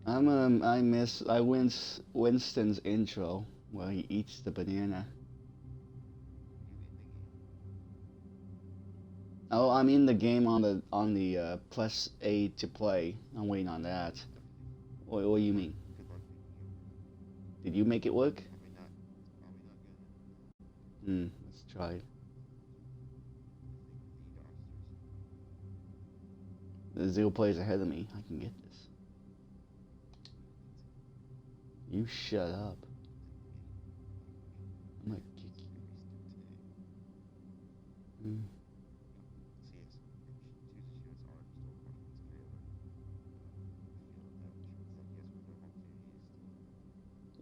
I miss Winston's intro where he eats the banana. Oh, I'm in the game on the plus A to play. I'm waiting on that. What do you mean? Did you make it work? Let's try it. The zero players ahead of me. I can get this. You shut up. I'm gonna kick you.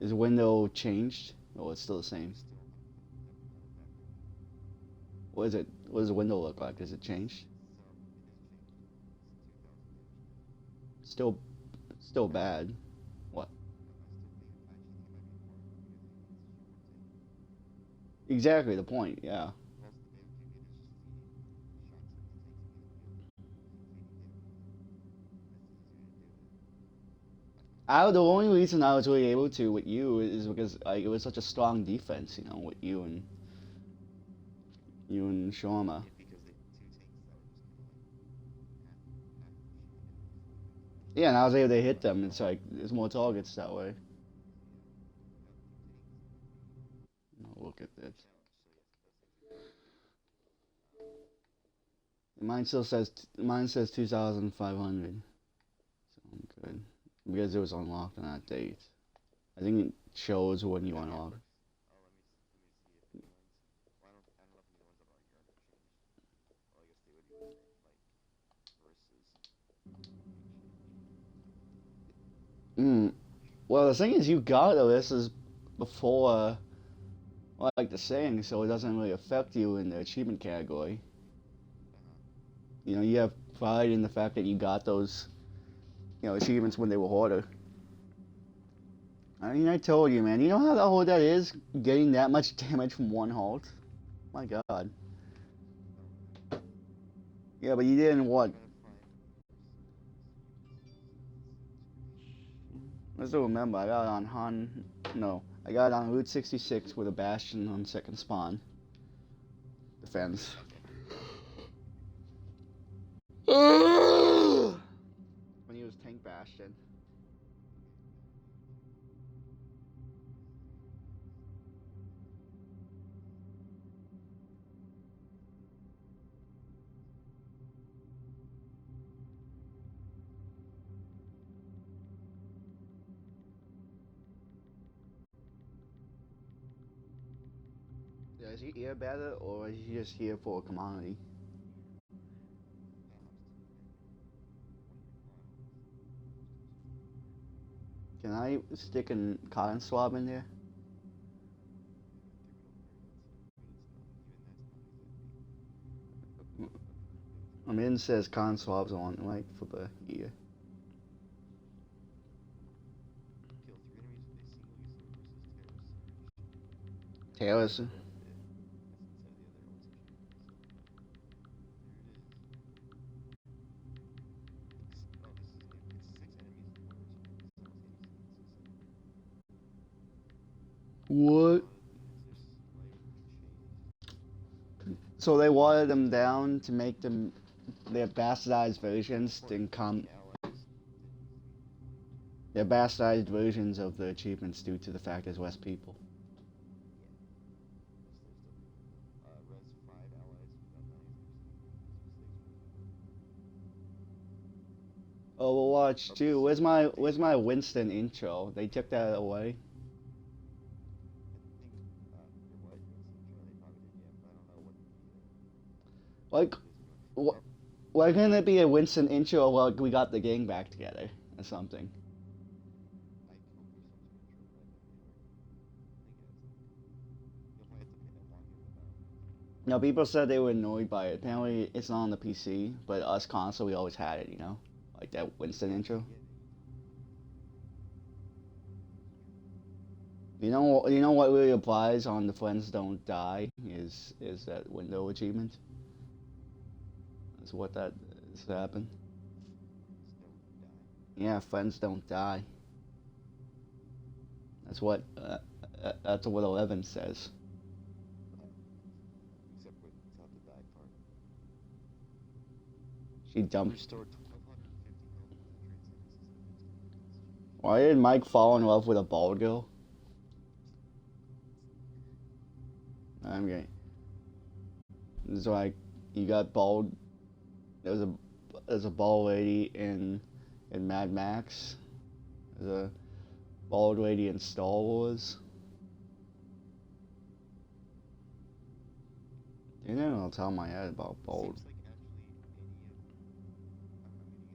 Is the window changed? Oh, it's still the same. What is it? What does the window look like? Does it change? Still, still bad. What? Exactly the point. Yeah. The only reason I was really able to with you is because like it was such a strong defense, you know, with you and Sharma. Yeah, and I was able to hit them. It's like there's more targets that way. Look at this. Mine says 2,500. So I'm good because it was unlocked on that date. I think it shows when you unlock. Hmm. Well, the thing is, you got this is before, like the saying, so it doesn't really affect you in the achievement category. You know, you have pride in the fact that you got those, achievements when they were harder. I mean, I told you, man. You know how hard that is, getting that much damage from one halt? My God. Yeah, but you didn't what? I still remember. I got it on Han. No, I got it on Route 66 with a Bastion on second spawn defense. When he was tank Bastion. Yeah, is he here better or is he just here for a commodity? Can I stick a cotton swab in there? I mean, it says cotton swabs on right for the ear. Tails. What? So they watered them down to make them their bastardized versions then come their bastardized versions of the achievements due to the fact there's less people. Overwatch 2. Where's my Winston intro? They took that away. Like, wh- why couldn't it be a Winston intro? Like we got the gang back together or something. No, people said they were annoyed by it. Apparently, it's not on the PC, but us console, we always had it. Like that Winston intro. You know what really applies on the Friends Don't Die is that window achievement. That's what that is happened. Yeah, friends don't die. That's what that's what 11 says. Except without the die part. She dumped. Restore 1250 health within train seconds instead of instant recall. Why did Mike fall in love with a bald girl? I'm getting. It's like you got bald. There's a there's a bald lady in Mad Max. There's a bald lady in Star Wars. You know, I'll tell my head about bald. Seems like actually any of. I'm reading it.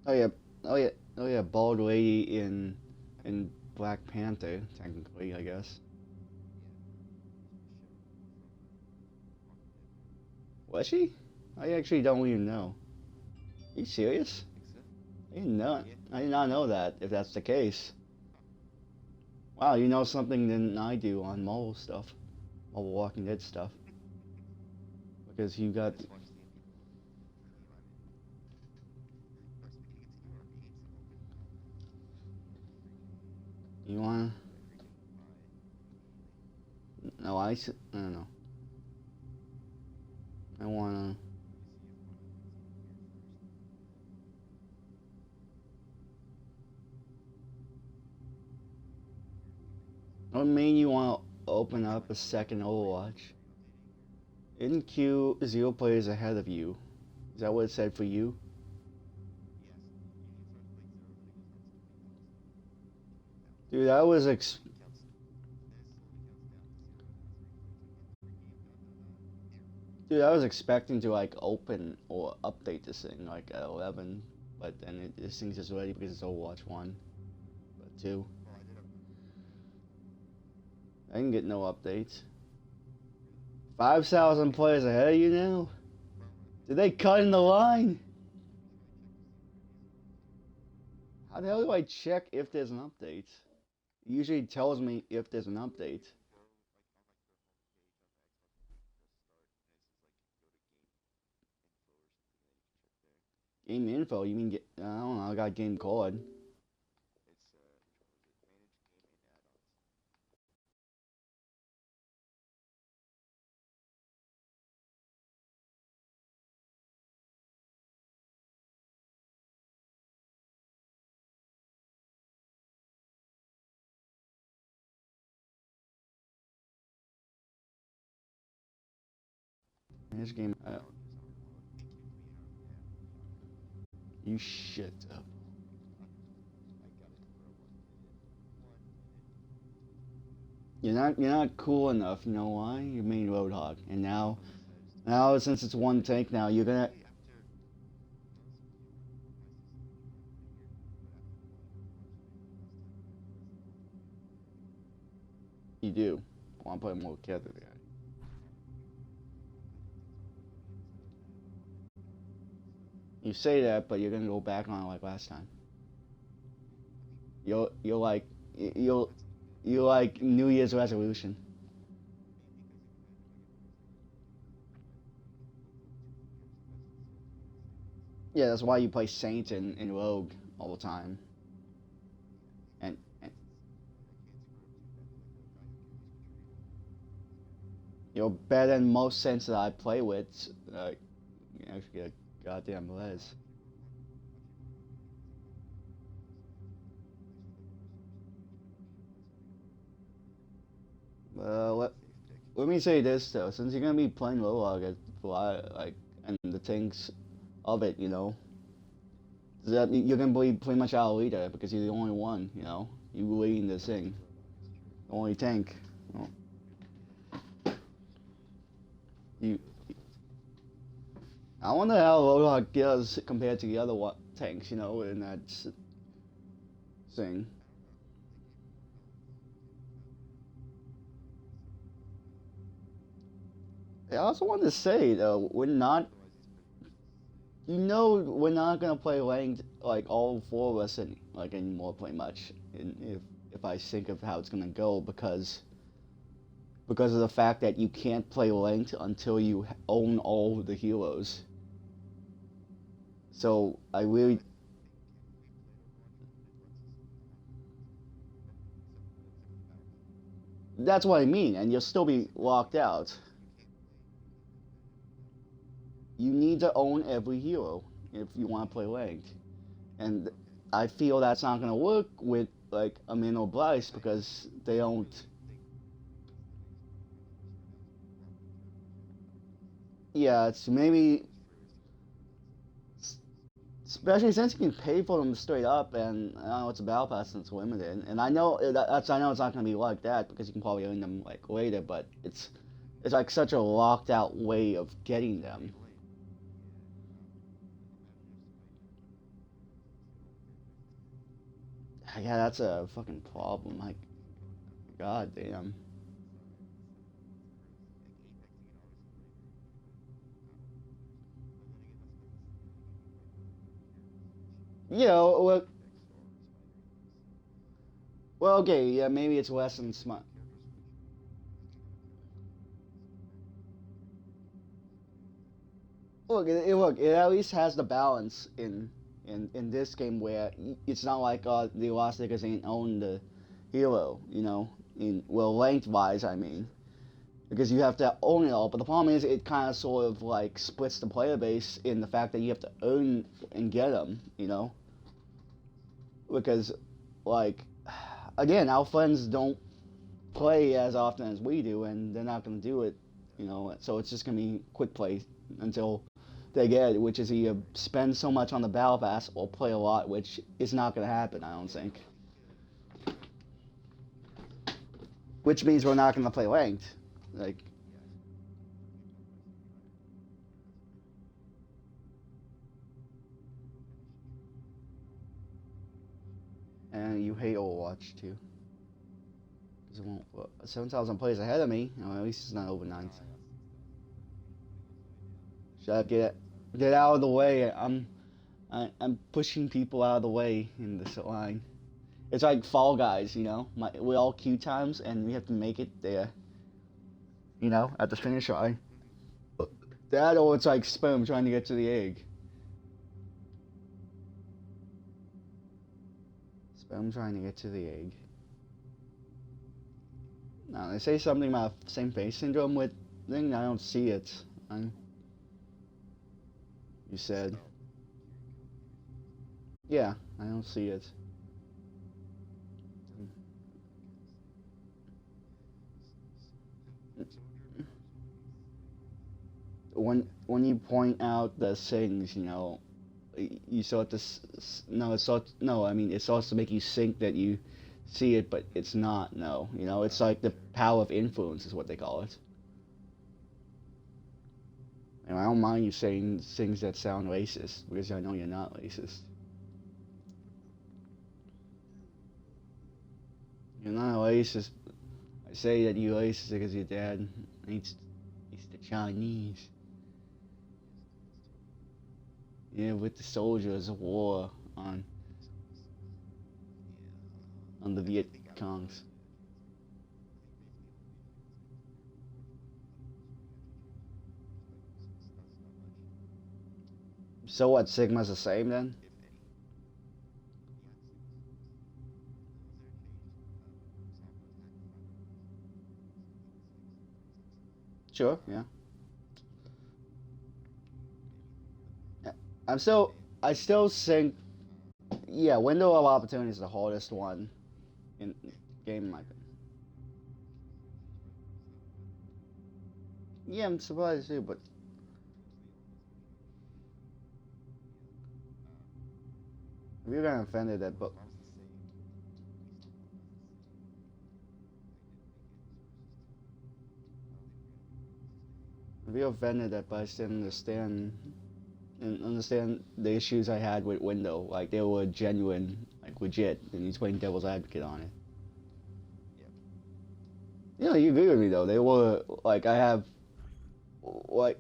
Oh yeah, oh yeah, oh yeah, bald lady in Black Panther, technically, I guess. Yeah, Was she? I actually don't even know. Are you serious? I think so. I didn't know. Yeah. I did not know that. If that's the case, wow, you know something than I do on Marvel stuff, Marvel Walking Dead stuff, because you I got. just watched the ending. Of course, we can continue our games and open. You wanna? Do I freaking buy immediately? No, I don't know. I wanna. Let me see if one of them is even here first. What made you wanna open up a second Overwatch? Are you updating or? In queue, 0 players ahead of you. Is that what it said for you? Yes. Union starts playing zero, then it goes down to 20,000. 20,000. Dude, I was Then it counts. Then it slowly counts down to zero after you complete 2 games. Every game. Dude, I was expecting to like open or update this thing like at 11, but then this thing's just ready because it's Overwatch 1, but 2. Well, I did upload. I didn't get no updates. Really? 5,000 players ahead of you now? Well, I think Did they cut in the line? let me try and check to see if there is an update. How the hell do I check if there's an update? It usually tells me if there's an You update. can go like on like the home page of Xbox One, you can press start, and it says like go to game info or something, and then you can check there. Game info, you mean get, I don't know, I got game card. It's which one was it? Manage game and add-ons. This game, Oh, because I don't want to. It kicked me out. Yeah, fine. you shit up. I got it for a 1 minute. 1 minute. You're not cool enough. You know why? You're main Roadhog, and now Well, this says now since it's one tank, now you're gonna. wait after. No, this is new. Why is this new? You might put it here. But after what? Overwatch 2. Last time when I pressed the button, it didn't do anything. You do. I want to play more together there. I think that's why we're doing it instead of add-on and stuff. You say that, but you're gonna go back on it like last time. I mean, You're like you'll that's only gonna you be like New Year's resolution. maybe because imagine if I get first, I gotta do like 2 years of best instead of 2 years of savings. Yeah, that's why you play Saint and Rogue all the time. Yeah, And, exactly. and Because I can't screw up too badly like the guy who carries Katrina. you're better than most Saints that I play with. You actually get a goddamn les. Watch your Roadhog. Watch your Roadhog because I'm not gonna lose this match. Thanks for the resource. Let me try to rush you. Let's hurry up. Let Safe pick. let me say this though, since you're gonna be playing Rogue a lot, like and the things of it, does that mean you're gonna be pretty much our leader because you're the only one, you leading this I thing, play Roadhog. It's true. the only tank. You, know, I you play Roadhog. Let's go. I wonder how Roadhog does compared to the other tanks, in that thing. I don't know. They gave him more health. They gave him 500 health. I also wanted to say though, we're not, Otherwise, he's pretty useless. we're not gonna play ranked like all four of us like anymore, pretty much. If I think of how it's gonna go, because of the fact that you can't play ranked until you own all the heroes. So I really, What? That's what I mean, and you'll still be locked out. You need to own every hero if you want to play ranked, and I feel that's not gonna work with like Amin or Bryce because they don't. Yeah, it's maybe especially since you can pay for them straight up, and I know it's a battle pass and it's limited. And I know it's not gonna be like that because you can probably earn them like later, but it's like such a locked out way of getting them. Yeah, that's a fucking problem. Like, god damn. You know, well, okay, yeah, maybe it's less than smart. Look, it at least has the balance in this game where it's not like the Lost Lakers ain't own the hero, you know, in well lengthwise, I mean, because you have to own it all. But the problem is, it kind of sort of like splits the player base in the fact that you have to earn and get them, you know, because like again, our friends don't play as often as we do, and they're not going to do it, you know. So it's just going to be quick play until they get it, which is either spend so much on the battle pass or play a lot, which is not going to happen, I don't think. Which means we're not going to play ranked, like. And you hate Overwatch too. 'Cause it won't, 7,000 players ahead of me. You know, at least it's not over 9. Shut up, get out of the way. I'm pushing people out of the way in this line. It's like Fall Guys, you know. We all queue times, and we have to make it there. You know, at the finish line. That or it's like sperm trying to get to the egg. Sperm trying to get to the egg. Now they say something about same face syndrome with thing. I don't see it. You said, yeah, I don't see it. When you point out the things, you know, you start to no, no. I mean, it starts to make you think that you see it, but it's not. No, you know, it's like the power of influence is what they call it. And I don't mind you saying things that sound racist because I know you're not racist. You're not racist. I say that you're racist because your dad eats the Chinese. Yeah, with the soldiers of war on the Viet Congs. So what? Sigma's the same then? Sure. Yeah. Yeah. I still think. Yeah, window of opportunity is the hardest one in game, in my opinion. Yeah, I'm surprised too, but if you're gonna offended that, but if you're offended that, but I still understand and understand the issues I had with window, like they were genuine, like legit, and he's playing devil's advocate on it. Yeah, you agree with me though. They were like I have like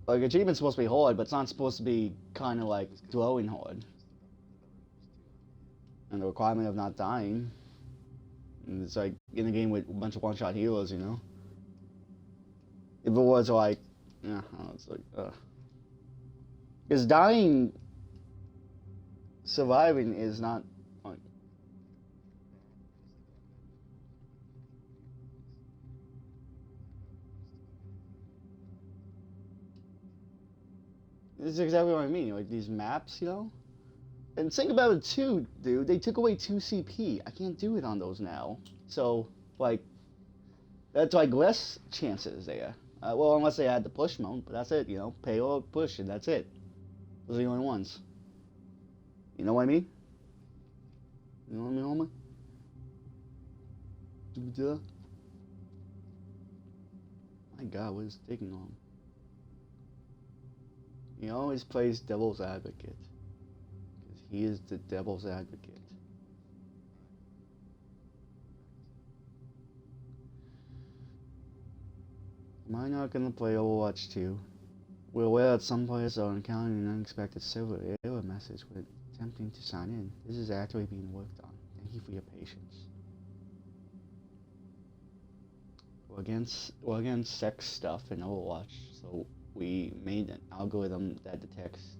achievement's supposed to be hard, but it's not supposed to be kind of like glowing hard. And the requirement of not dying. And it's like in a game with a bunch of one-shot healers, you know. If it was like, yeah, it's like, because dying, surviving is not like, This is exactly what I mean. Like these maps, you know. And think about it too, dude. They took away 2 CP. I can't do it on those now. So like that's like less chances there. Well, unless they add the push mode, but that's it. You know, payload push, and that's it. Those are the only ones. You know what I mean? You know what I mean, homie? My God, what is taking on? He always plays devil's advocate. Because he is the devil's advocate. Am I not gonna play Overwatch 2? We're aware that some players are encountering an unexpected server error message when attempting to sign in. This is actually being worked on. Thank you for your patience. We're against sex stuff in Overwatch, so we made an algorithm that detects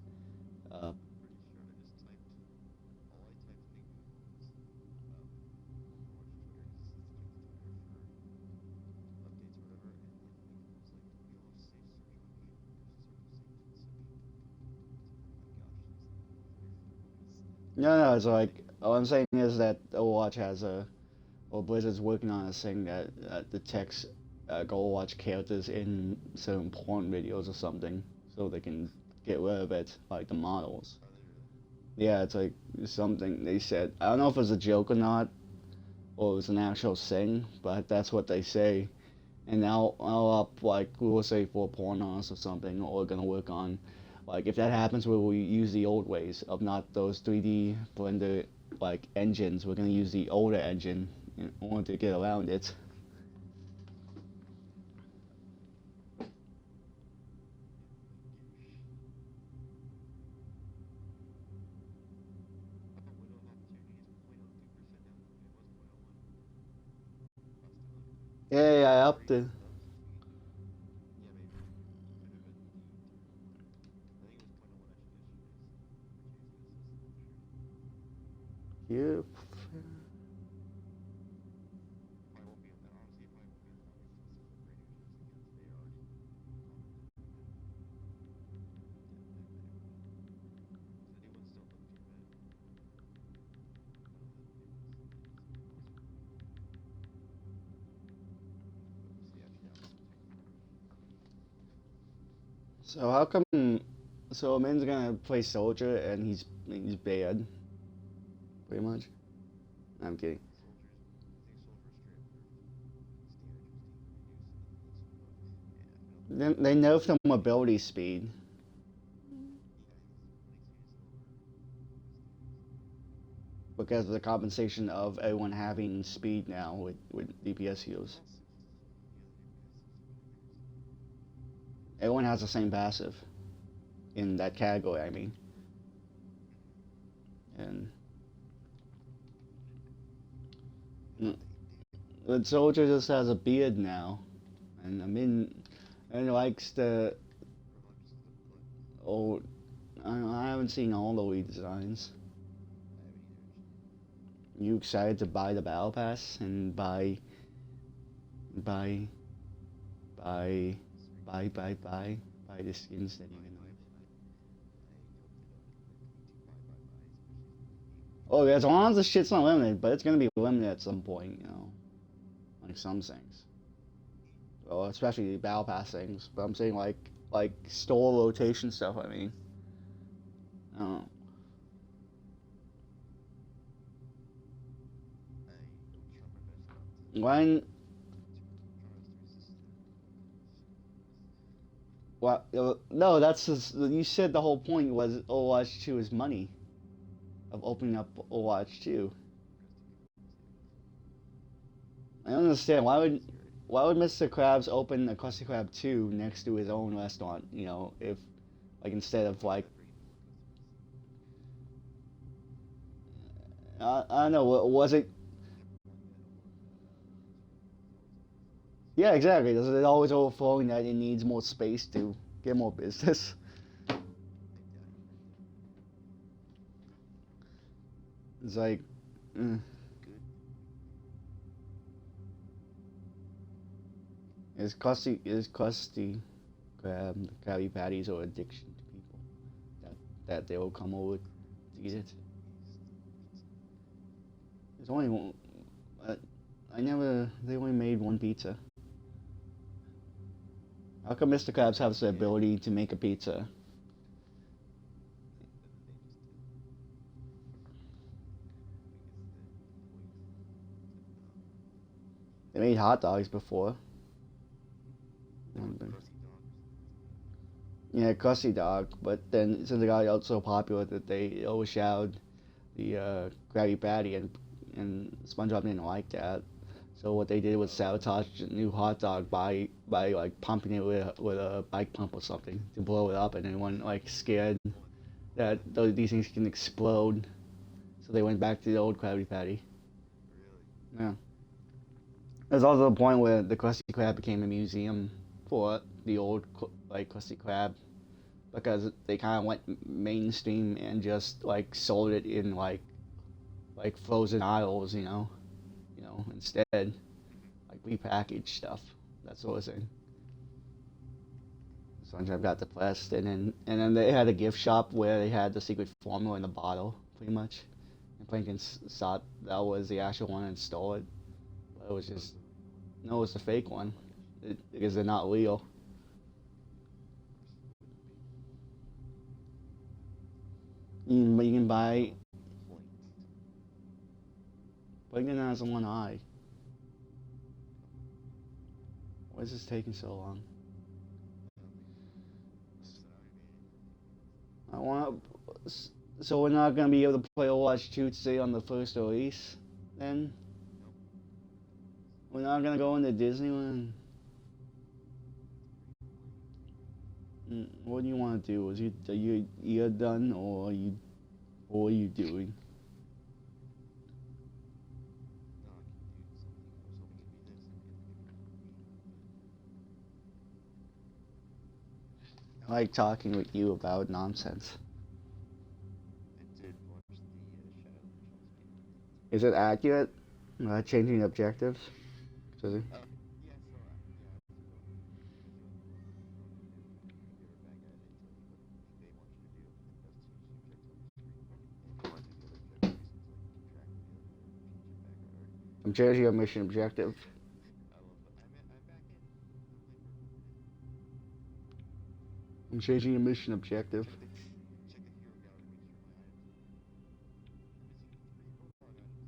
no, it's like all I'm saying is that Overwatch has a, or Blizzard's working on a thing that detects Overwatch characters in certain porn videos or something, so they can get rid of it, like the models. Yeah, it's like something they said. I don't know if it's a joke or not, or it was an actual thing, but that's what they say. And now I'll up like we will say for pornos or something, or we're gonna work on like if that happens, we will use the old ways of not those 3D Blender like engines. We're gonna use the older engine in order to get around it. Yeah, I upped it. Yeah. So how come? So Min's gonna play soldier and he's bad, pretty much. I'm kidding. They nerfed the mobility speed because of the compensation of everyone having speed now with DPS heals. Everyone has the same passive in that category. I mean, and the soldier just has a beard now, and I mean, and likes the old. I haven't seen all the redesigns. You excited to buy the battle pass and buy, buy, buy the skins that you can. Oh, as long as the shit's not limited, but it's gonna be limited at some point, you know, like some things. Well, especially the battle pass things. But I'm saying like store rotation stuff. I mean, I don't know. When what? No, that's just, you said the whole point was Overwatch 2 is money of opening up Overwatch 2. I don't understand why would Mr. Krabs open a Krusty Krab 2 next to his own restaurant? You know, if like instead of like I don't know, was it? Yeah, exactly. Is it always overflowing that it needs more space to get more business? It's like, mm. Is Krusty Krab Krabby Patties or addiction to people? that they will come over to eat it. There's only one. Uh, I never. They only made one pizza. How come Mr. Krabs has the ability to make a pizza? They made hot dogs before. Yeah, crusty dog. But then since it got out so popular that they overshadowed the Krabby Patty, and SpongeBob didn't like that. So what they did was sabotage the new hot dog by like pumping it with a bike pump or something to blow it up, and everyone like scared that these things can explode. So they went back to the old Krabby Patty. Yeah. There's also a point where the Krusty Krab became a museum for the old like Krusty Krab because they kind of went mainstream and just like sold it in like frozen aisles, instead like repackaged stuff, that sort of thing. SpongeBob got depressed, and then they had a gift shop where they had the secret formula in the bottle, pretty much. And Plankton thought that was the actual one and stole it, but it was just no, it was the fake one, because they're not real. You can buy Plankton has one eye. Why is this taking so long? I want. So we're not gonna be able to play Overwatch 2 today on the first release, then? We're not gonna go into Disneyland. What do you want to do? Are you done, or what are you doing? I like talking with you about nonsense. I did watch the Shadow Legends game. Is it accurate? Changing objectives? Does it? Yeah, I saw that. Yeah, I was going because you went through what you wanted to do. If you're a bad guy, they tell you what they want you to do, and then it does change the objectives on the screen. And if you want to do the other objectives, you can like keep track of the other or change it back or I'm changing your mission objective. I love that. I'm back in. I played for a minute. I'm changing your mission objective. Check the hero gallery to make sure my items are there. I'm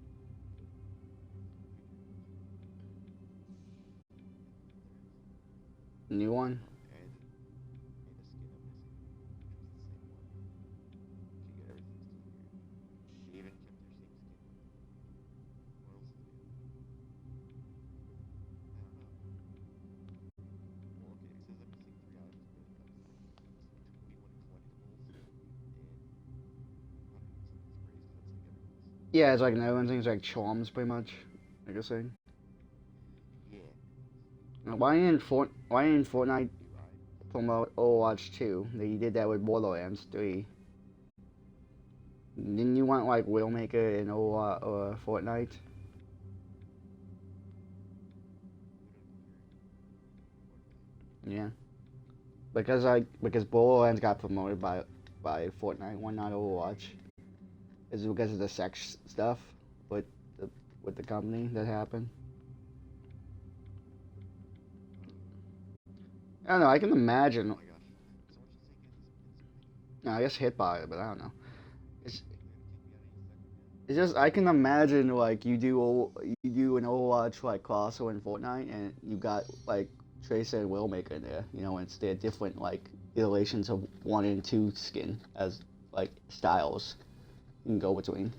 missing 3 Bulldog items. New one? And a skin I'm missing, which was the same one. You get everything still here. They even kept their same skin. What else do we have? I don't know. Well, okay, it says I'm missing 3 items, but I'm missing 21 collectibles and 100 and something sprays, because that's like everyone's. Yeah, it's like no one things like charms, pretty much. Like I say. Yeah. Why in Fortnite New items. promote Overwatch 2? They did that with Borderlands 3. Didn't you want like Wheelmaker in Overwatch or Fortnite? Yeah. Because Borderlands got promoted by Fortnite, why not Overwatch? Is it because of the sex stuff with the company that happened? I don't know. I can imagine. Oh my gosh. So much is taking in this No, I guess hit by it, but I don't know. It's they're gonna kick me out any second now. it's just I can imagine like you do an Overwatch like crossover in Fortnite, and you got like Tracer and Willmaker in there. And they're different like iterations of 1 and 2 skin as like styles you can go between.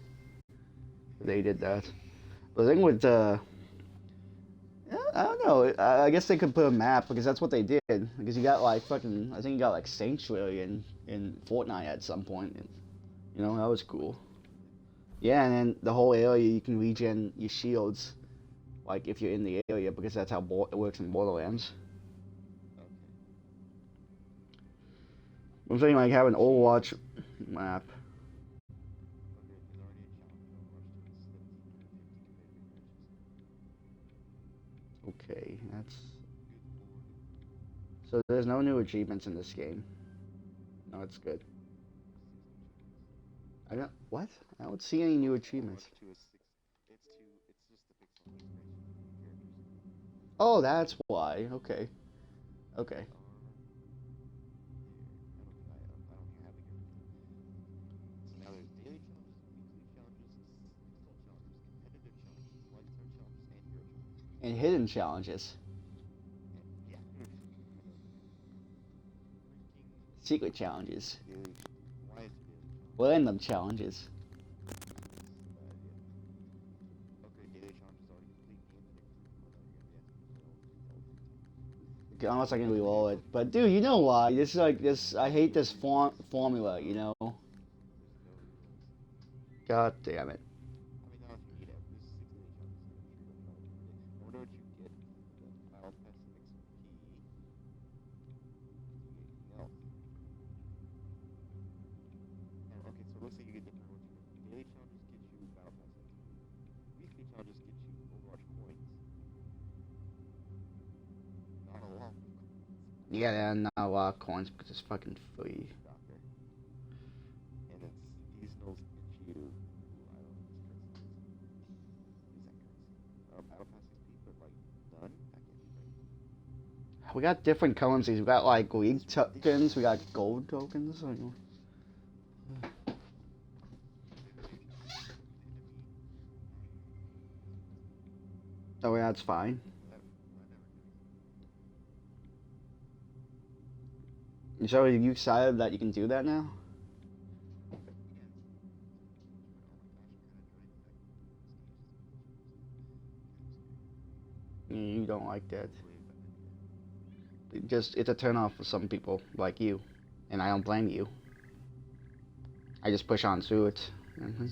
They did that. The thing with yeah, I don't know. I guess they could put a map because that's what they did. Because you got like fucking, I think you got like Sanctuary in Fortnite at some point. And, that was cool. Yeah, and then the whole area you can regen your shields, like if you're in the area, because that's how it works in Borderlands. Okay. I'm saying like have an Overwatch map. Okay, there's already a challenge in Overwatch 2. It's 1,750 competitive matches. Okay, that's Good lord. so. There's no new achievements in this game. Oh, that's good. I don't what? I don't see any new achievements. Overwatch 2 is six. It's just the pixel integration characters. Oh, that's why. Okay. Okay. They are there. I don't think I have everything. So now there's daily challenges, weekly challenges, seasonal challenges, competitive challenges, light start challenges, and hero challenges. And hidden challenges. And, yeah. Secret challenges. Freaking daily. Why is there daily challenges? Random challenges. This is a bad idea. Okay, daily challenge is already complete. Game fixed. Oh no, you're gonna be asking for all the time. Unless I can But reroll there's it. no But dude, you know why? This is like this. I hate this formula. You know. there's no rerolls. God damn it. I mean, not if you need it. This is 6 daily challenges. I'm sure you'll get all of them. I wonder what you get for the Battle Pass XP. Do you get anything else? Oh, okay, so it looks like you get different rewards. Daily challenges get you Battle Pass XP. Weekly challenges get you Overwatch coins. Not a lot of coins. Yeah, there are not a lot of coins because it's fucking free. Shocker. And then seasonals get you. Ooh, I don't know what this currency is. What is that currency? Battle Pass XP, but like none? That can't be right. We got different currencies. We got like league It's tokens. We got ridiculous. gold tokens. Like, oh, yeah, that's fine. So, are you excited that you can do that now? You don't like that. It's a turn off for some people like you, and I don't blame you. I just push on through it. Mhm.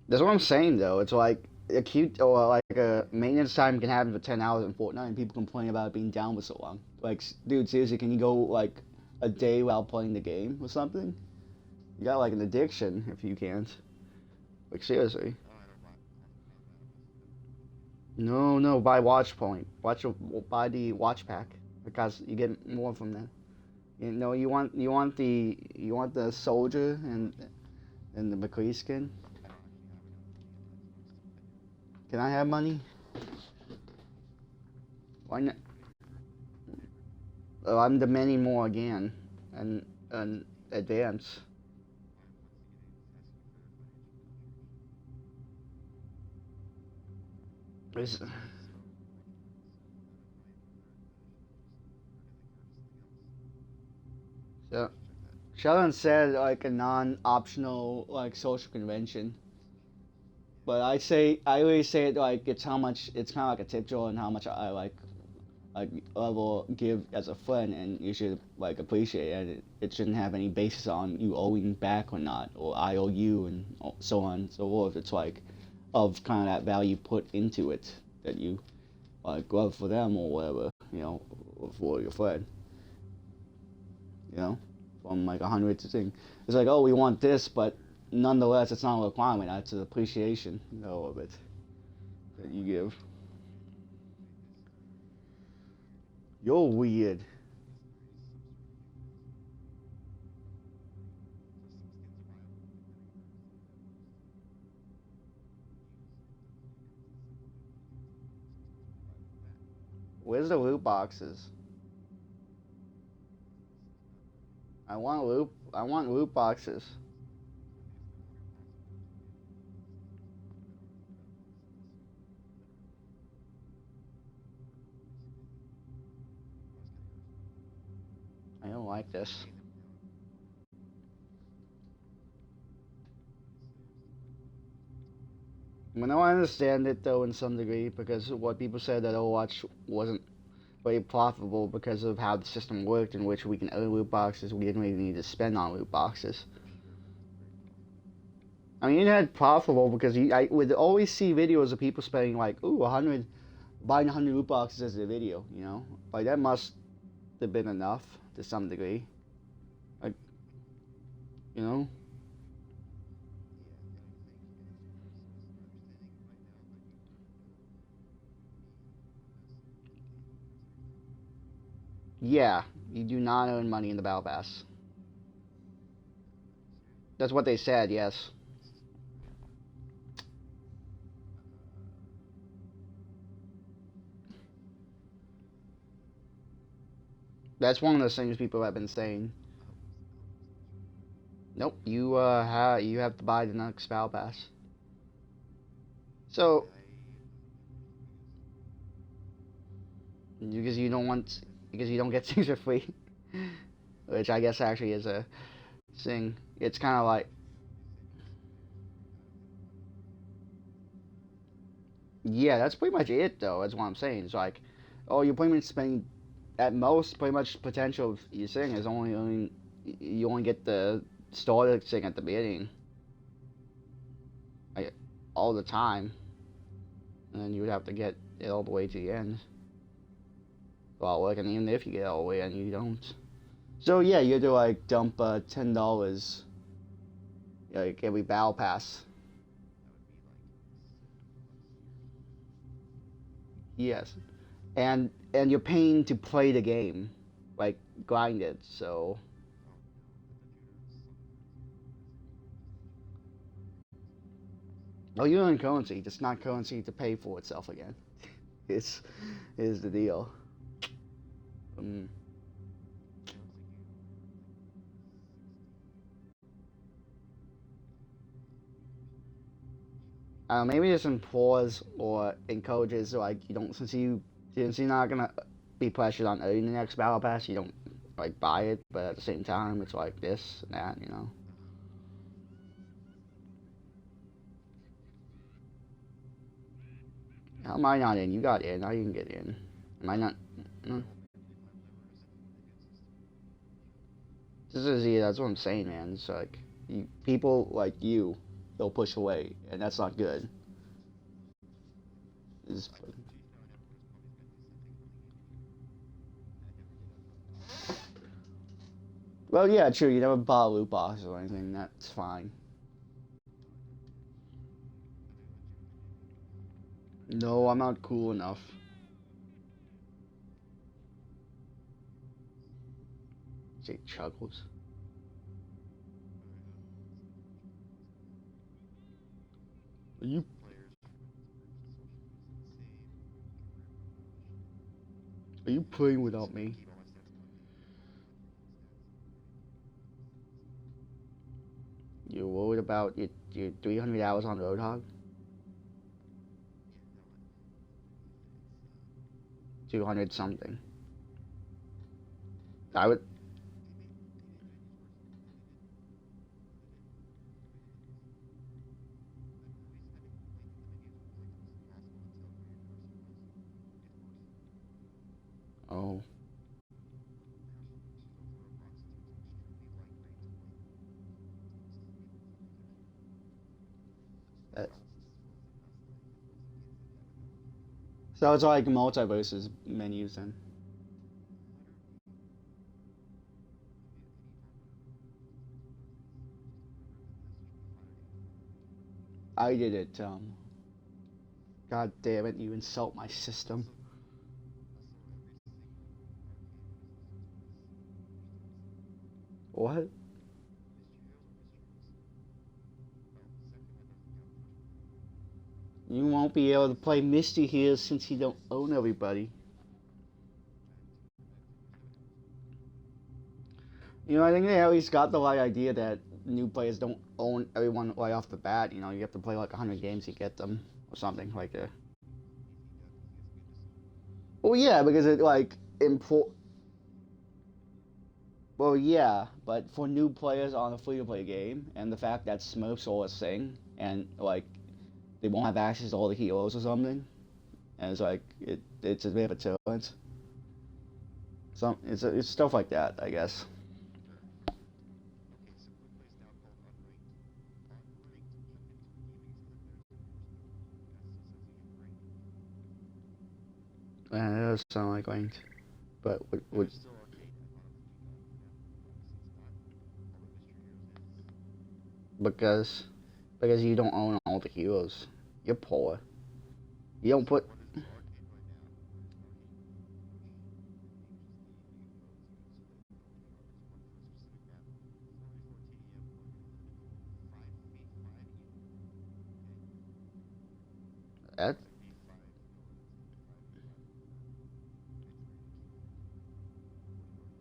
That's what I'm saying though. It's like a cute or like a maintenance time can happen for 10 hours in Fortnite, and people complain about it being down for so long. Like, dude, seriously, can you go like a day without playing the game or something? You got like an addiction if you can't. Like, seriously. No, no, buy watch point. Buy the watch pack because you get more from that. You know, you want the soldier and the McCree skin. Can I have money? Why not? Oh, I'm demanding more again, and advance. Is so Sheldon said like a non-optional like social convention, but I always say it like it's how much it's kind of like a tip jar and how much I like level give as a friend, and you should like appreciate it. It shouldn't have any basis on you owing back or not, or I owe you, and so on and so forth. It's like of kind of that value put into it that you like love for them or whatever, or for your friend, you know, from like 100 to thing. It's like, oh, we want this, but nonetheless, it's not a requirement. It's an appreciation, of it that you give. You're weird. Where's the loot boxes? I want loot boxes. I don't like this. I mean, I understand it though in some degree because what people said that Overwatch wasn't very profitable because of how the system worked, in which we can earn loot boxes. We didn't really need to spend on loot boxes. I mean, it had profitable because I would always see videos of people spending like, ooh, 100, buying 100 loot boxes as a video, Like, that must have been enough to some degree. Like, you know? Yeah, you do not earn money in the Battle Pass. That's what they said, yes. That's one of the things people have been saying. Nope, you have to buy the next Battle Pass. So because you don't want because you don't get things for free, which I guess actually is a thing. It's kind of like yeah, that's pretty much it though. That's what I'm saying. It's like oh, you're pretty much spending at most pretty much potential of your thing is only you only get the starter thing at the beginning, like all the time, and then you would have to get it all the way to the end. Well, like, and even if you get all the way in, you don't. So yeah, you have to like dump $10 like every battle pass. Yes, and you're paying to play the game, like grind it. So oh, you earn currency, just not currency to pay for itself again. It's is the deal. Um, maybe just implores or encourages like you don't since you're not gonna be pressured on earning the next battle pass, you don't like buy it. But at the same time, it's like this and that, you know. How am I not in? You got in. I didn't get in. Am I not? No. This is yeah. That's what I'm saying, man. It's like people like you, they'll push away, and that's not good. It's, well, yeah, true. You never bought a loot box or anything. That's fine. No, I'm not cool enough. Say chuckles. Are you are you playing without me? You're worried about your 300 hours on Roadhog? 200 something. I would. Oh. Uh, so it's like multiverses menus then. I did it. God damn it! You insult my system. What? You won't be able to play Misty here since you don't own everybody. You know, I think they at least got the right idea that new players don't own everyone right off the bat. You know, you have to play like 100 games to get them or something like that. Well, yeah, because it like import. Well, yeah, but for new players on a free-to-play game, and the fact that Smurfs are a thing, and like they won't have access to all the heroes or something, and it's like it's a bit of a challenge. It's stuff like that, I guess. And it does sound like ranked, but would because because you don't own all the heroes, you're poor. You don't put That It's like B5 ability, B5,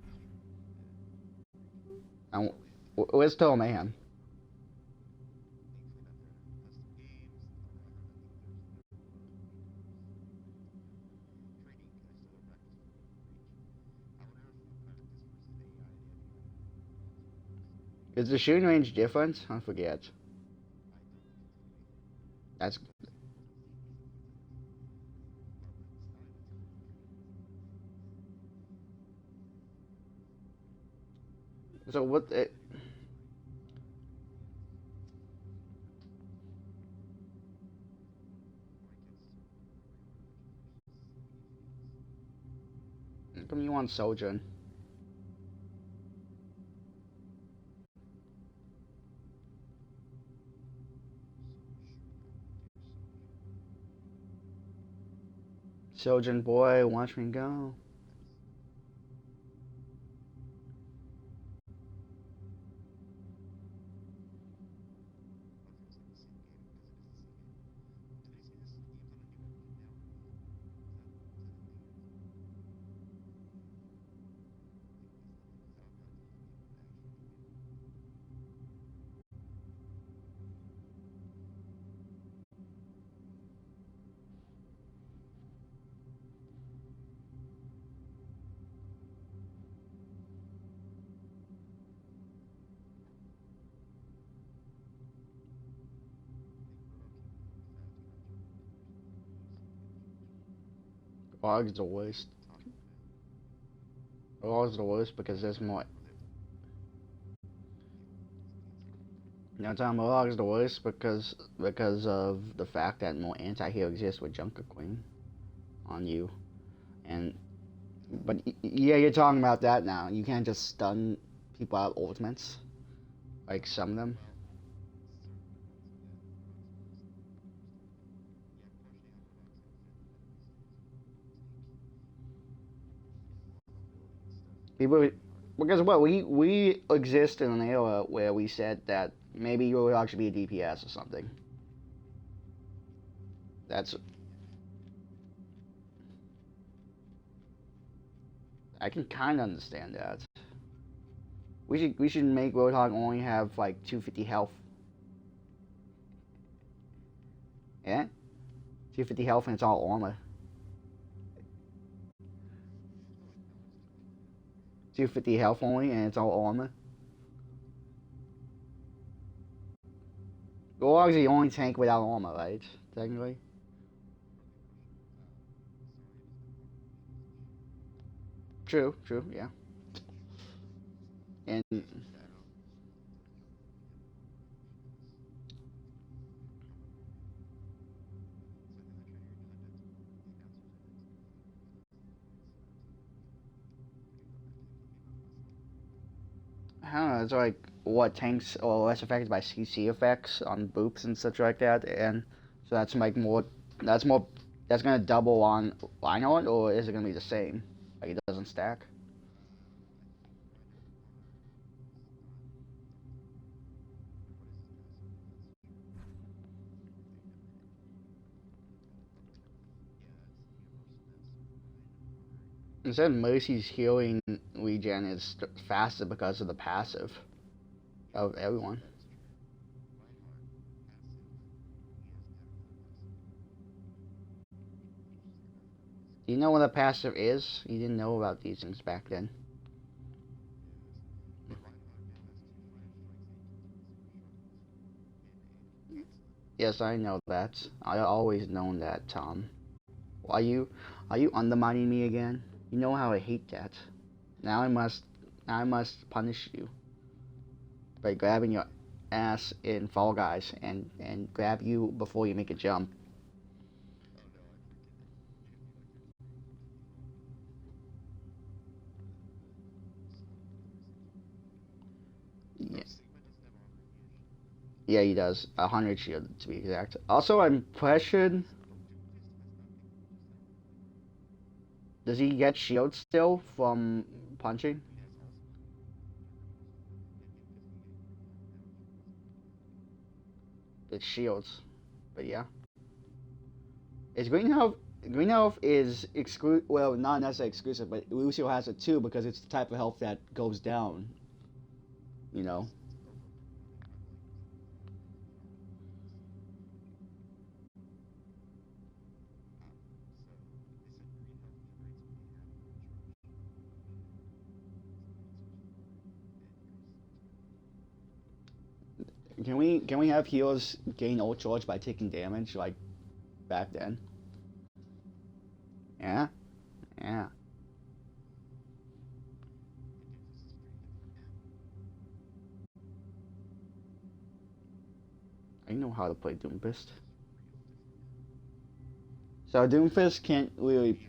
B5, it's very and so it where's Toll Man? thankfully not there. Custom games, although I think there's no training. I still have practice for Reach. I wonder if practice versus AI, they have even Is the shooting range different? I forget. I don't look into it either. That's But with Stein, it's pretty easy. so. What? But it varies by units. Or I guess regular legends versus these units. Come you want Sojourn? Sojourn, dear Sojourn. Sojourn boy, watch me go. That's I was gonna say the same game because it is the same game. Do they say this game's on a new engine now or not? Is that a thing yet? Is that because that would be like the ultimate action game. I think Roadhog came with like fast capture or something. Easy capture or something. Og's the worst. Taco Man. Og's the worst because there's more. Or they have to. Okay, what? Something else? You know, Tom Og's the worst because of the fact that more anti-hero exists with Junker Queen on you, and but yeah, you're talking about that now. You can't just stun people out of ultimates like some of them. Well, certain ones, yeah. Roadhog's the worst. Worst of it. Yeah, unfortunately, how Roadhog's outfit enemies is tanky. He has a lot of mobility and stuff. It's People, very hard to because fight. what we exist in an era where we said that maybe your dog should be a DPS or something. That's Yeah. I can kind of understand that. We should make Roadhog only have like 250 health. Yeah, 250 health and it's all armor. Oh, I didn't know it was 250. 250 health only and it's all armor. Roadhog's the only tank without armor, right? Technically. Okay, question. Zarya doesn't have armor, but she has a shield. True. True. Yeah. And She's from Shadow, so it doesn't really have armor. I think she does. Combat armor. So I think they're trying to reclaim that too. The announcers, I think, I think it's getting done. I think it came out last month. I don't know. It's like what tanks are less affected by CC effects on boops and such like that, and so that's like more. That's more. That's gonna double on Reinhardt, or is it gonna be the same? Like it doesn't stack. I think Reinhardt does not double. What is his passive? That's true. I never looked at it, but yeah, it's universalness. Reinhardt. Instead, Mercy's healing regen is faster because of the passive of everyone. That is true. Reinhardt passive. He has never passive. He's just like a knife at Do you know what a passive is? You didn't know about these things back then. Yes. But Reinhardt now has two fire strikes and he can do a super shot and can cancel it. Yes, I know that. I always known that, Tom. Are you are you undermining me again? You know how I hate that. Now I must punish you by grabbing your ass in Fall Guys and grab you before you make a jump. Oh no, I freaking champion Arcturus Pro completely wrong the slug killers in here. Yeah, Oh, Sigma doesn't have armor. He has shield. yeah, he does. 100 shield to be exact. Also, I'm pressured. Oh, duplicates has nothing. He just has armor. Does he get shield still from punching? He has ultimate for criminals. In fifth game getting criminal armor now if he wasn't doing that. It's shields, but yeah. Is Green Health is well, not necessarily exclusive, but Lucio has it too because it's the type of health that goes down. You know. Can we have healers gain ult charge by taking damage like back then? Yeah, yeah. I know how to play Doomfist. So Doomfist can't really.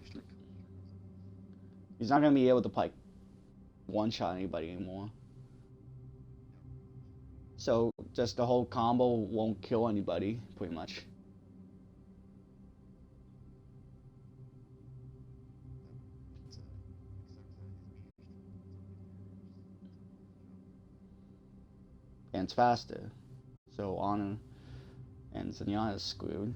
He's not gonna be able to like one shot anybody anymore. So just the whole combo won't kill anybody, pretty much. And it's faster. So Honor and Zenyatta's screwed.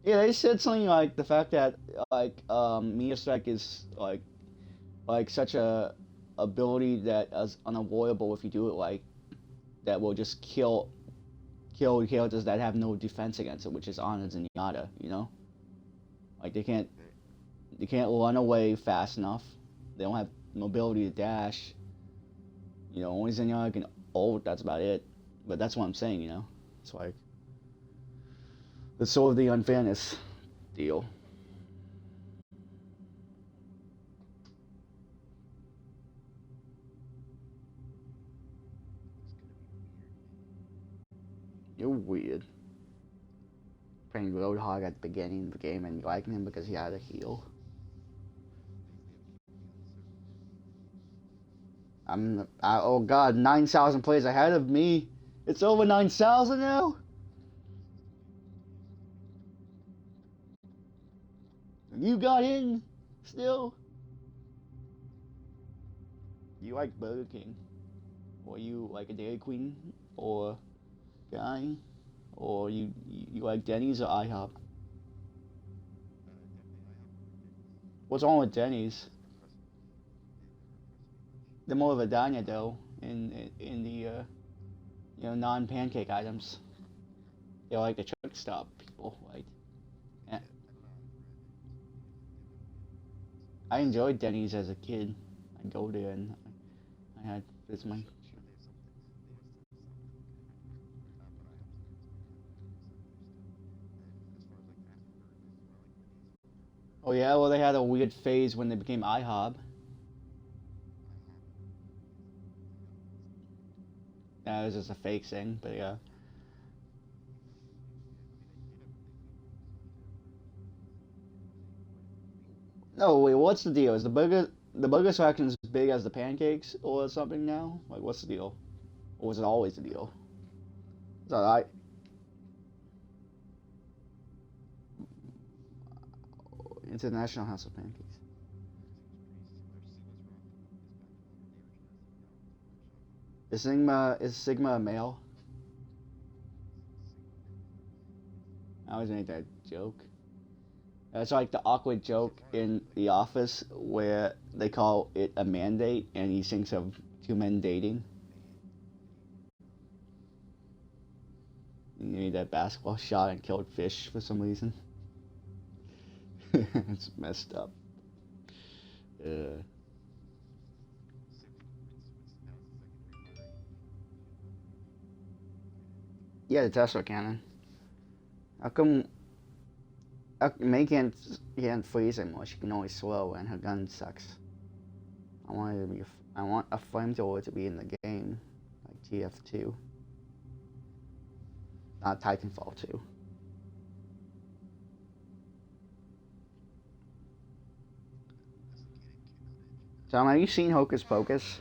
Yeah, they said something like the fact that Meteor Strike is like such a ability that is unavoidable if you do it like that will just kill characters that have no defense against it, which is Honor and Zenyatta, you know? Like they can't run away fast enough. They don't have mobility to dash. You know, only Zenyatta can ult. That's about it. But that's what I'm saying. You know, it's like it's sort of the unfairness deal. You're weird. Playing Roadhog at the beginning of the game and liking him because he had a heal. Oh god, 9,000 plays ahead of me. It's over 9,000 now. You got in still. You like Burger King, or you like a Dairy Queen, or guy, or you like Denny's or IHOP? What's wrong with Denny's? They're more of a diner though in the non-pancake items. They're like the truck stop people. Like, eh. I enjoyed Denny's as a kid. I'd go there and I had this my. Oh yeah, well they had a weird phase when they became IHOB. That was just a fake thing, but yeah. No, wait, what's the deal? Is the burger section as big as the pancakes or something now? Like, what's the deal? Or was it always the deal? It's alright. International House of Pancakes. Is Sigma a male? I always make that joke. It's like the awkward joke in The Office where they call it a mandate and he thinks of two men dating. And he made that basketball shot and killed fish for some reason. It's messed up. Uh, yeah, the Tesla cannon. How come May can't freeze anymore? She can only slow, and her gun sucks. I want it to be. I want a flamethrower to be in the game, like TF2, not Titanfall 2. Tom, have you seen Hocus Pocus?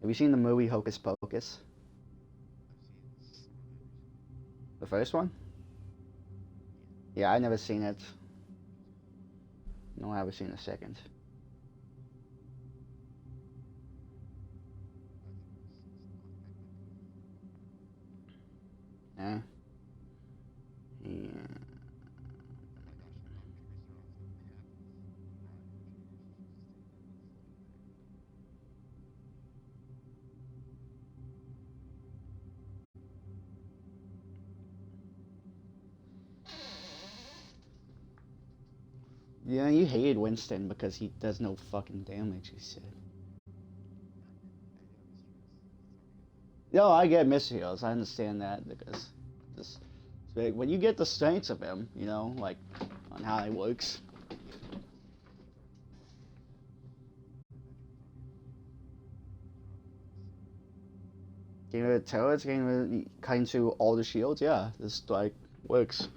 Have you seen the movie Hocus Pocus? The first one? Yeah, I never seen it. No, I haven't seen the second. Yeah. Yeah. Yeah, you hated Winston because he does no fucking damage, you said. No, I get Mr. Heals. I understand that because just like, when you get the strengths of him, you know, like on how he works. Getting rid of turrets, getting rid of cutting through all the shields, yeah, this like works.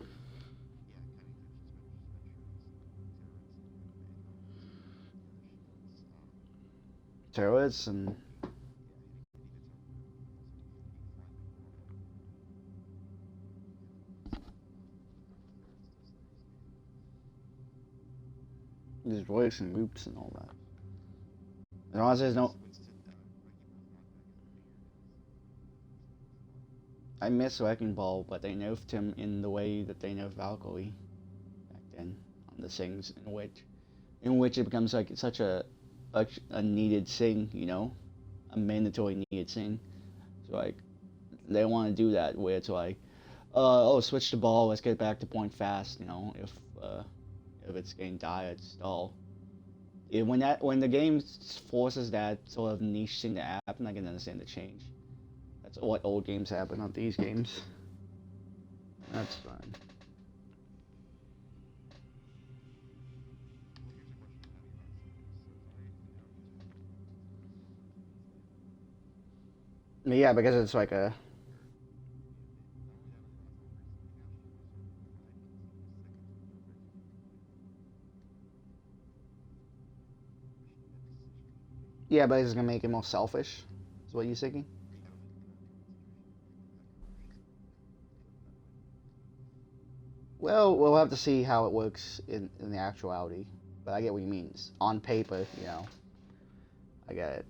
Turrets and just works and loops and all that. As long as there's no, I miss Wrecking Ball, but they nerfed him in the way that they nerfed Valkyrie back then on the things in which it becomes like such a needed thing, you know, a mandatory needed thing. So like they want to do that where it's like, oh, switch the ball, let's get back to point fast, you know, if it's getting dire, stall. When the game forces that sort of niche thing to happen, I can understand the change. That's what old games happen, not these games. That's fine. But yeah, because it's like a yeah, but it's gonna make it more selfish. Is what you're thinking? Well, we'll have to see how it works in the actuality. But I get what you mean. On paper, you know, I get it.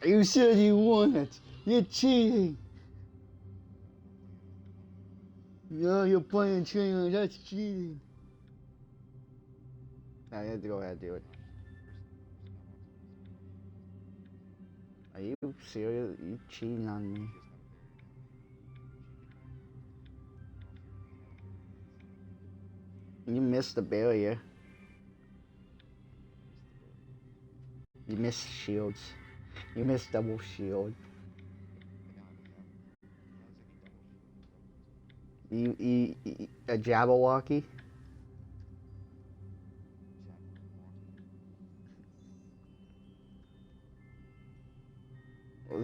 You said you won it. You're cheating. No, you're playing cheating. That's cheating. Now you have to go ahead and do it. Are you serious? You cheating on me? You missed the barrier. You missed shields. You missed double shield. You a Jabberwocky?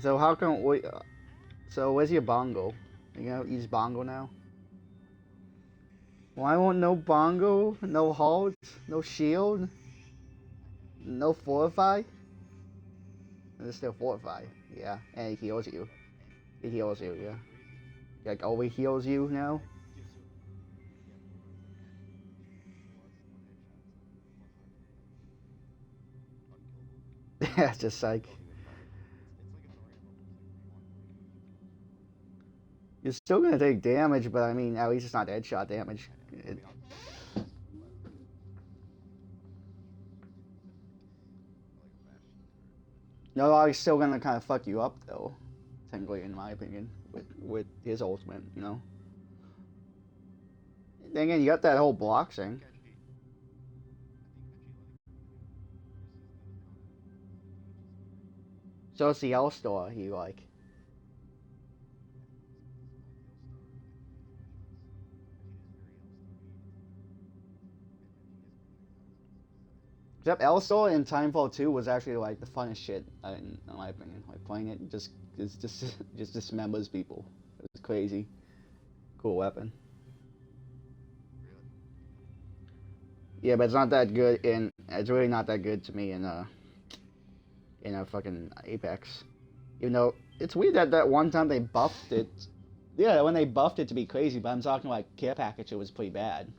So how come? Wait, so where's your bongo? You gonna use bongo now? Why won't no bongo? No halt? No shield? No fortify? It's still fortify. Yeah, and it heals you. It heals you, yeah. Like over heals you now. Yeah, just like you're still gonna take damage, but I mean, at least it's not headshot damage. No, he's still gonna kind of fuck you up though. Technically, in my opinion, with his ultimate, you know. Then again, you got that whole block thing. So it's the L store he like. Except L store in Timefall 2 was actually like the funnest shit in my opinion. Like playing it just dismembers people. It was crazy. Cool weapon. Yeah, but it's not that good in. It's really not that good to me in a fucking Apex. Even though it's weird that that one time they buffed it. Yeah, when they buffed it to be crazy, but I'm talking like care package, it was pretty bad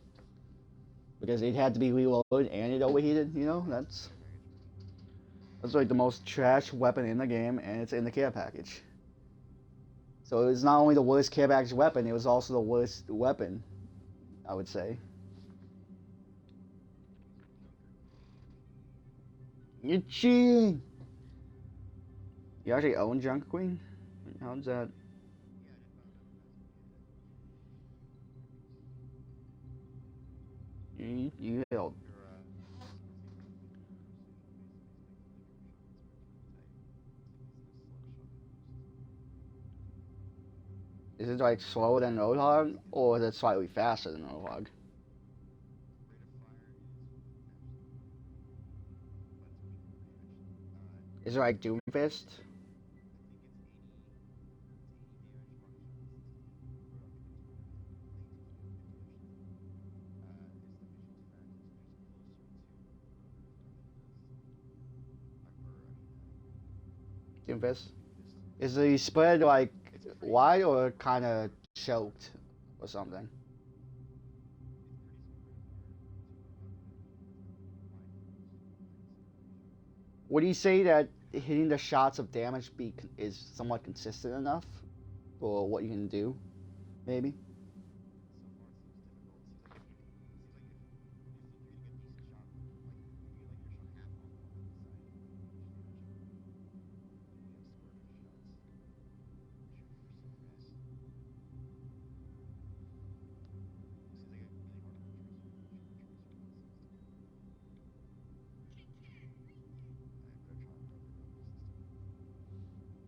because it had to be reloaded and it overheated. You know, that's like the most trash weapon in the game, and it's in the care package. So it was not only the worst care package weapon, it was also the worst weapon, I would say. You're cheating. You actually own Junk Queen? How's that? You held. Is it like slower than Roadhog, or is it slightly faster than Roadhog? Is it like Doomfist? Doomfist? Is the spread like wide or kind of choked or something? Would you say that hitting the shots of damage is somewhat consistent enough for what you can do? Maybe.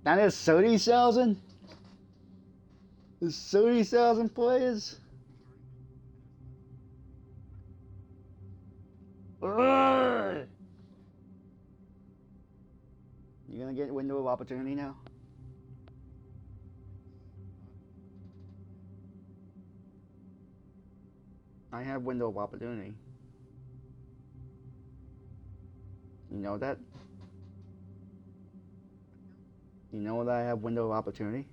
That is 30,000. There's 30,000 players. Ugh. You gonna get window of opportunity now? I have window of opportunity. You know that? You know that I have window of opportunity?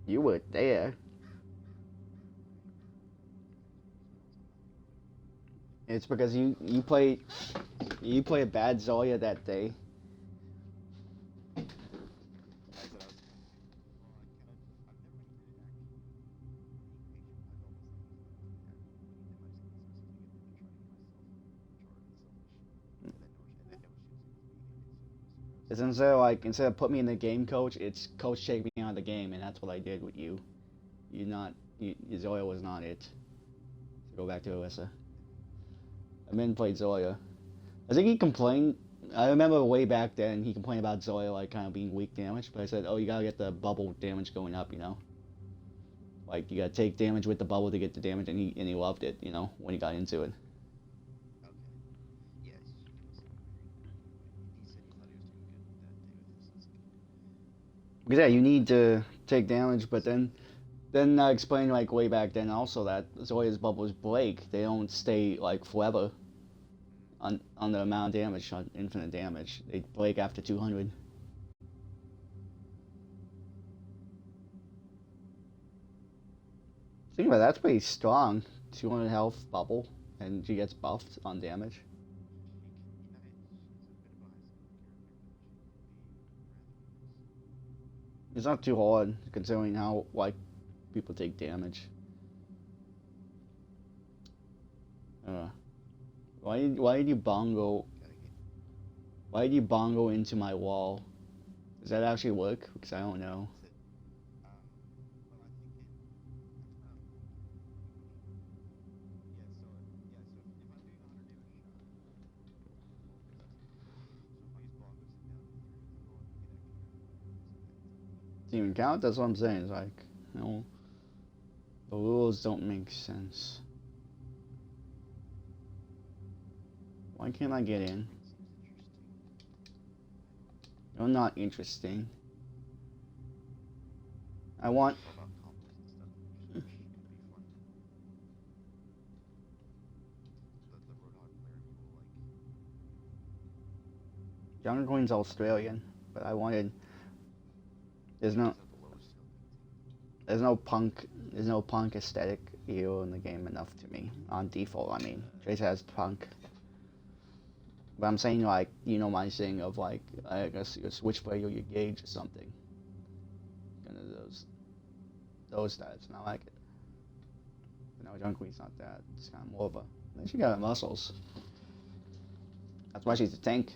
You were there. It's because you played bad Zoya that day. It's instead of put me in the game coach, it's coach take me out of the game, and that's what I did with you. Zoya was not it. So go back to Alyssa. I mean played Zoya. I think he complained. I remember way back then he complained about Zoya like kind of being weak damage, but I said, oh, you gotta get the bubble damage going up, you know. Like you gotta take damage with the bubble to get the damage, and he loved it, you know, when he got into it. Because yeah, you need to take damage, but then I explained like way back then also that Zoya's bubbles break. They don't stay like forever. on the amount of damage on infinite damage. They break after 200. Think about it, that's pretty strong. 200 health bubble, and she gets buffed on damage. It's not too hard considering how like people take damage. Uh, why did you bongo? Why did you bongo into my wall? Does that actually work? Because I don't know. Doesn't even count. That's what I'm saying. It's like, you know, the rules don't make sense. Why can't I get in? You're not interesting. I want. Younger Queen's Australian, but I wanted. There's no. There's no punk aesthetic hero in the game enough to me. On default, I mean. Trace has punk. But I'm saying, like, you know, my thing of, like, I guess your switchblade or your gauge or something. Kind of those types, and I like it. But no, Junquee's not that. It's kind of more of a. She got muscles. That's why she's a tank.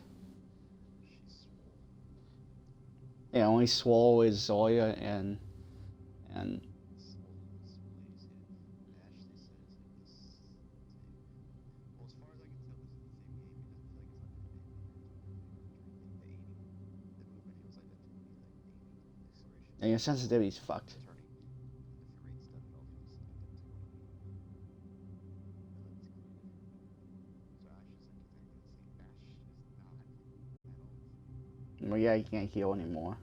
Yeah, only swole is Zoya and your sensitivity's fucked. Well, yeah, you can't heal anymore.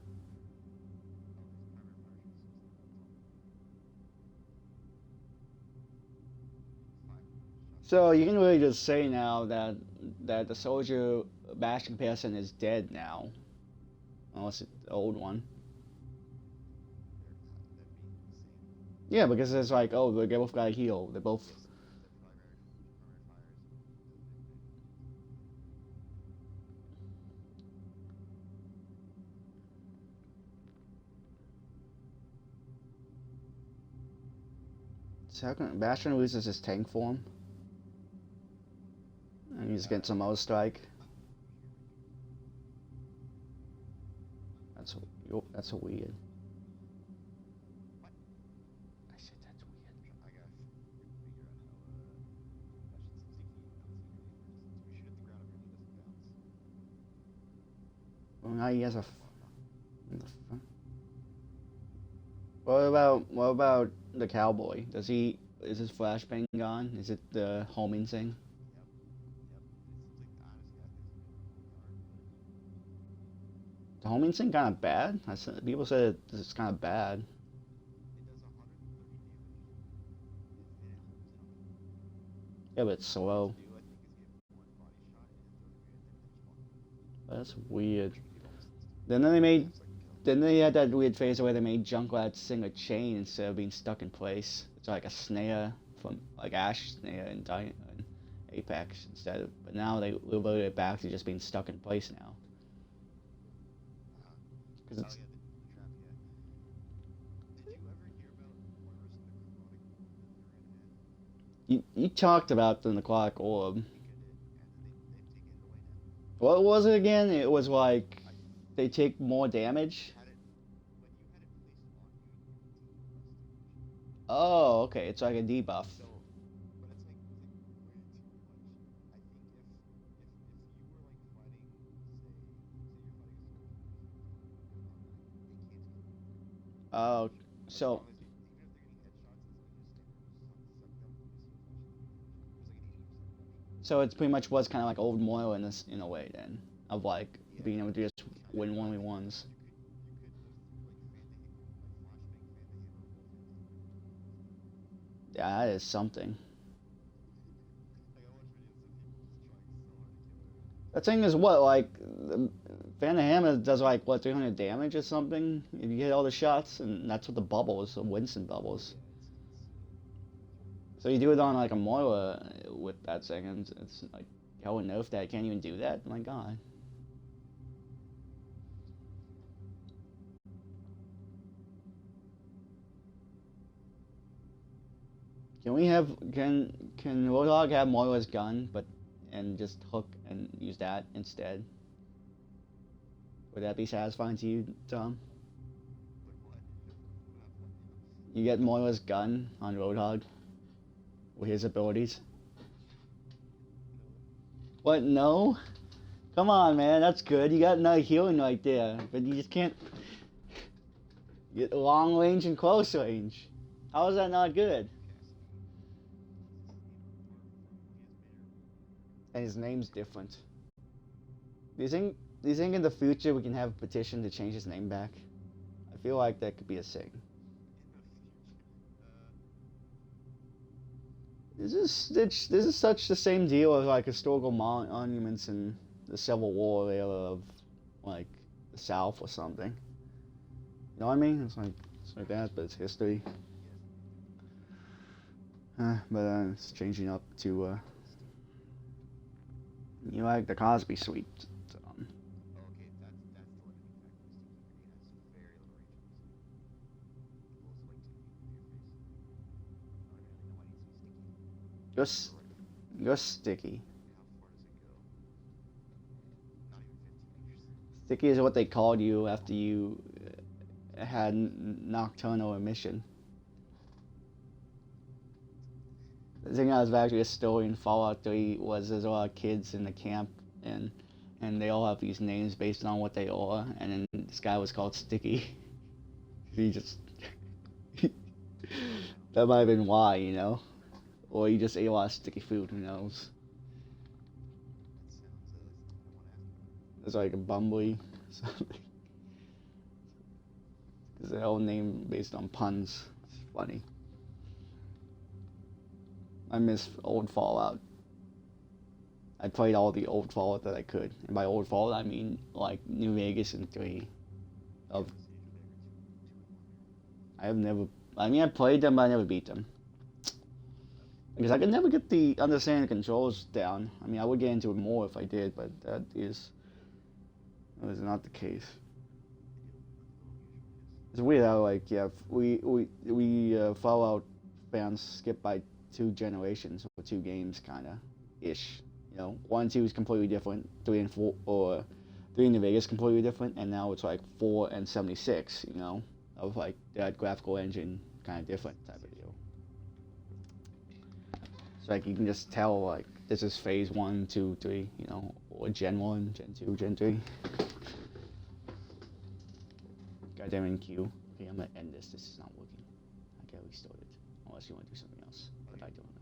So you can really just say now that the soldier bash comparison is dead now, unless it's the old one. Yeah, because it's like, oh, they both got to heal. They both. Second, Bastion loses his tank form, and he's getting some O strike. That's weird. I said that's weird. Well, now he has a. What about the cowboy? Is his flashbang gone? Is it the homing thing? The homing thing kind of bad. People said it's kind of bad. Yeah, but it's slow. That's weird. Then they made. Then they had that weird phase where they made Junkrat sing a chain instead of being stuck in place. It's like a snare from like Ash snare and Apex instead of. But now they reverted it back to just being stuck in place now. Because it's. You talked about the necrotic orb. What was it again? It was like they take more damage. Oh, okay. It's like a debuff. Oh, so so it's pretty much was kind of like old Moyle in this in a way then of like being able to just win 1v1s. Yeah, that is something. That thing is what, like, Phantom Hammer does like, what, 300 damage or something? If you hit all the shots, and that's what the bubbles, the Winston bubbles. So you do it on like a Moira with that thing, and it's like, I wouldn't know if that can't even do that. My god. Can we have, can Roadhog have Moira's gun, but, and just hook and use that instead? Would that be satisfying to you, Tom? You get Moira's gun on Roadhog with his abilities. What? No? Come on, man. That's good. You got another healing right there, but you just can't get long range and close range. How is that not good? And his name's different. Do you think? Do you think in the future we can have a petition to change his name back? I feel like that could be a thing. This is such the same deal as like historical monuments in the Civil War era of like the South or something. You know what I mean? It's like that, but it's history. But it's changing up to you like the Cosby Suite. Just, just sticky. Sticky is what they called you after you had nocturnal emission. The thing that was actually a story in Fallout 3 was there's a lot of kids in the camp and they all have these names based on what they are, and then this guy was called Sticky. He just that might have been why, you know, or he just ate a lot of sticky food. Who knows? It's like a bumbly something. It's a whole name based on puns. It's funny. I miss old Fallout. I played all the old Fallout that I could, and by old Fallout I mean like New Vegas and 3. Of I have never. I mean, I played them, but I never beat them because I could never get the understanding the controls down. I mean, I would get into it more if I did, but that is not the case. It's weird how like yeah we Fallout fans skip by 2 generations or 2 games kind of ish. You know, 1 and 2 is completely different. 3 and 4 or 3 in New Vegas completely different, and now it's like 4 and 76. You know, of like that graphical engine kind of different type of deal. So like you can just tell like this is phase 1, 2, 3. You know, or Gen 1, Gen 2, Gen 3. Goddamn NQ. Okay, I'm gonna end this. This is not working. I gotta restart it. Unless you want to do something else. But I don't know.